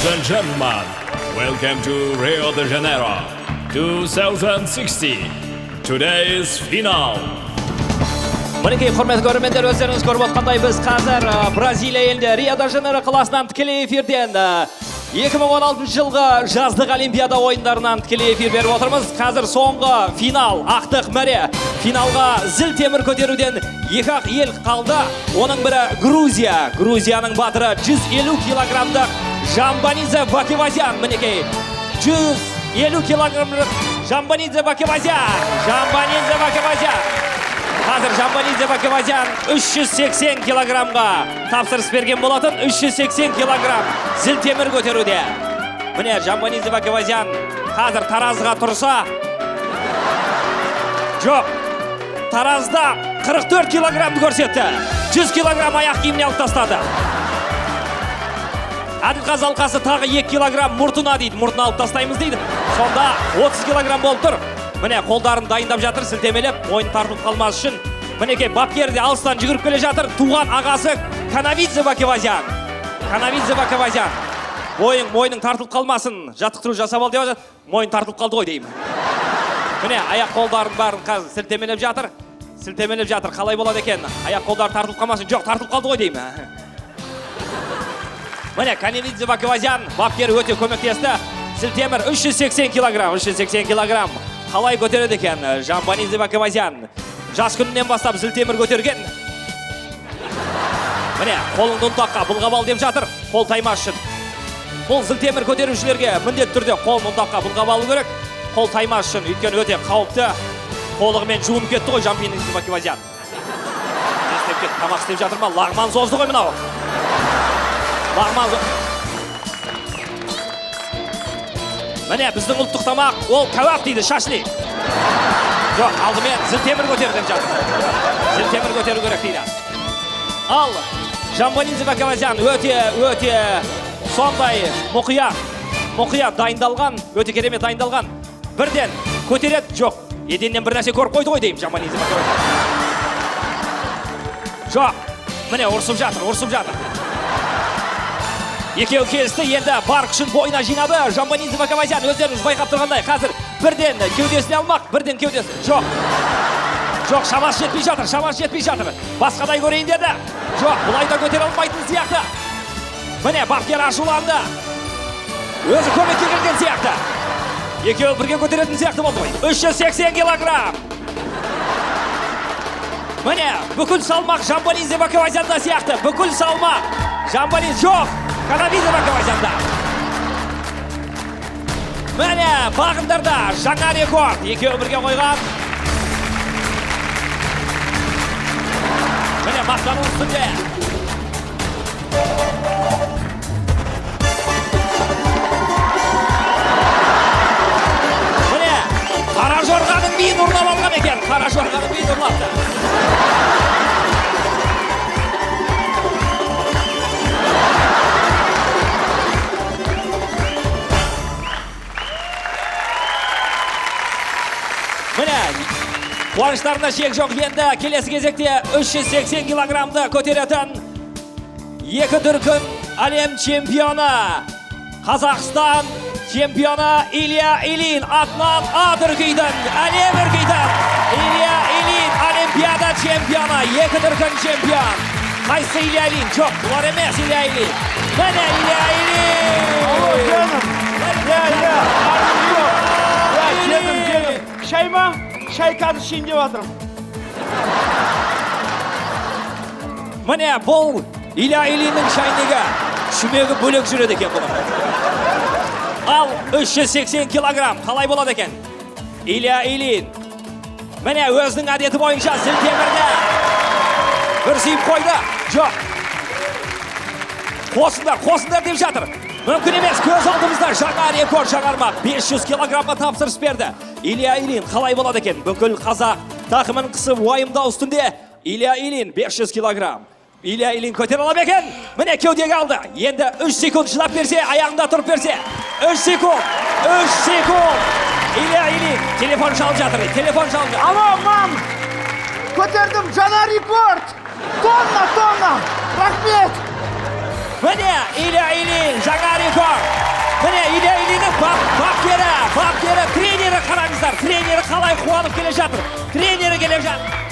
Ladies and gentlemen, welcome to Rio de Janeiro 2060. Today's final. Мінекей, құрметті көрермендер, өздеріңіз көріп отқандай біз қазір Бразилия елінде Рио де Жанейро қаласынан тікелей эфирден 2016 жылғы жаздық Олимпиада ойындарынан тікелей эфир беріп отырмыз. Қазір соңғы финал, ақтық мәре. Финалға зіл темір көтеруден екі-ақ ел қалды. Оның бірі Грузия. Грузияның батыры 150 килограммдық Жамбанидзе Бакевазян. Мінекей, 150 килограммдық Жамбанидзе Бакевазян. Жамбанидзе Бакевазян. Қазір Жамбанидзе Бакевазян 380 килограммға тапсырыс берген болатын. 380 килограмм зіл темір көтеруде. Міне Жамбанидзе Бакевазян қазір таразыға тұрса, жоқ, таразда 44 килограммды көрсетті. 100 килограмм аяқ киіміне алып тастады. Әділқазы алқасы тағы 2 килограмм мұртына дейді. Мұртына алып тастаймыз дейді. Сонда 30 килограмм болып тұр. Міне қолдарын дайындап жатыр, сілтемелеп, ойын тартылып қалмас үшін. Мінекей, бапкер де алыстан жүгіріп келе жатыр. Туған ағасы Канавидзе Бакевазян. Канавидзе Бакевазян. Мойның тартылып қалмасын, жаттықтыру жасап ал деп жатыр. Мойын тартылып қалды ғой деймін. Міне, аяқ қолдарын барын қазір сілтемелеп жатыр. Сілтемелеп жатыр. Қалай болады екен? Аяқ қолдары тартылып қалмасын. Жоқ, тартылып қалды ғой деймін. Міне, Канавидзе Бакевазян, бапкер өте көмектесті. Сілтемір 380 килограмм, 380 килограмм. Қалай көтереді екен Жамбанидзе Бакевазян. Жас күнінен бастап зілтемір көтерген. Міне, қолыңды ұнтаққа бұлғап деп жатыр. Қол таймас үшін. Бұл зілтемір көтерушілерге міндет түрде қолын ұнтаққа бұлғап алу керек. Қол таймас үшін, өйткені өте қауіпті. Қолығымен жуынып кетті ғой Жамбанидзе Бакевазян. Не істеп кетті, тамақ істеп жатыр ма? Лағман созды ғой мынау. Лағман созды. Міне, біздің ұлттық тамақ, ол кәуап дейді, шашли. Жоқ, алдымен зілтемір көтеру деп жатыр. Зілтемір көтеру керек дейді. Ал Жамбанидзе Бакевазян өте сондай мұқият дайындалған, өте керемет дайындалған. Бірден көтереді, жоқ, еденнен бір нәрсе көріп қойды ғой деймін Жамбанидзе Бакевазян. Жоқ, міне, ұрсып жатыр. Екеу келісті, енді бар күшін бойына жинады. Жамбанидзе Бакевазян өздеріңіз байқап тұрғандай. Қазір бірден кеудесіне алмақ, бірден кеудесі. Жоқ, шамасы жетпей жатыр. Басқадай көрейін деді. Жоқ, бұлай да көтер алмайтын сияқты. Міне, бапкер ашуланды. Өзі көмекке келген сияқты. Екеуі бірге көтеретін сияқты болды ғой. 380 килограмм. Міне, бүкіл салмақ Жамбанидзе Бакевазянда сияқты. Бүкіл салмақ Жамбанидзе жоқ. Канавидзе Бакевазянда. Міне, бағындарда жаңа рекорд. Екеуі бірге қойған. Міне, мақтану үстінде. Міне, қара жорғаның биін ұрлап алған екен. Қара жорғаның биін ұрлапты. Қуаныштарына шек жоқ, енді келесі кезекте 380 килограммды көтеретін екі дүркін әлем чемпионы, Қазақстан чемпионы Илья Ильин атынан әлем үркейтін Илья Ильин Олимпиада чемпионы, екі дүркін чемпион. Қайсы Илья Ильин? Жоқ, бұлар емес Илья Ильин. Міне Илья Ильин. Алло, жаным. Жедім. Шай ма? Шай қазір ішейін деп жатырмын. Міне, бұл Илья Ильиннің шайнегі. Шүмегі бөлек жүреді екен бұл. Ал 380 килограмм. Қалай болады екен? Илья Ильин. Міне, өзінің әдеті бойынша зілтемірді бір сүйіп қойды. Жоқ. Қосындар деп жатыр. Мүмкін емес, көз алдымызда жаңа рекорд жаңармақ. 500 килограммға тапсырыс берді. Илья Ильин қалай болады екен? Бүкіл қазақ тақымын қысып уайымдау үстінде. Илья Ильин 500 килограмм. Илья Ильин көтер алып екен. Міне кеудеге алды. Енді 3 секунд жылап берсе, аяғында тұрып берсе. 3 секунд. Илья Ильин телефон шалып жатыр. Алло, мам! Көтердім, жаңа рекорд! Тонна! Рахмет! Міне Илья Ильин жаңа рекорд. Mine ilerledik bak yere. Treneri qarаңыздар. Treneri qalay quvonib kelishadi. Treneri kelishadi.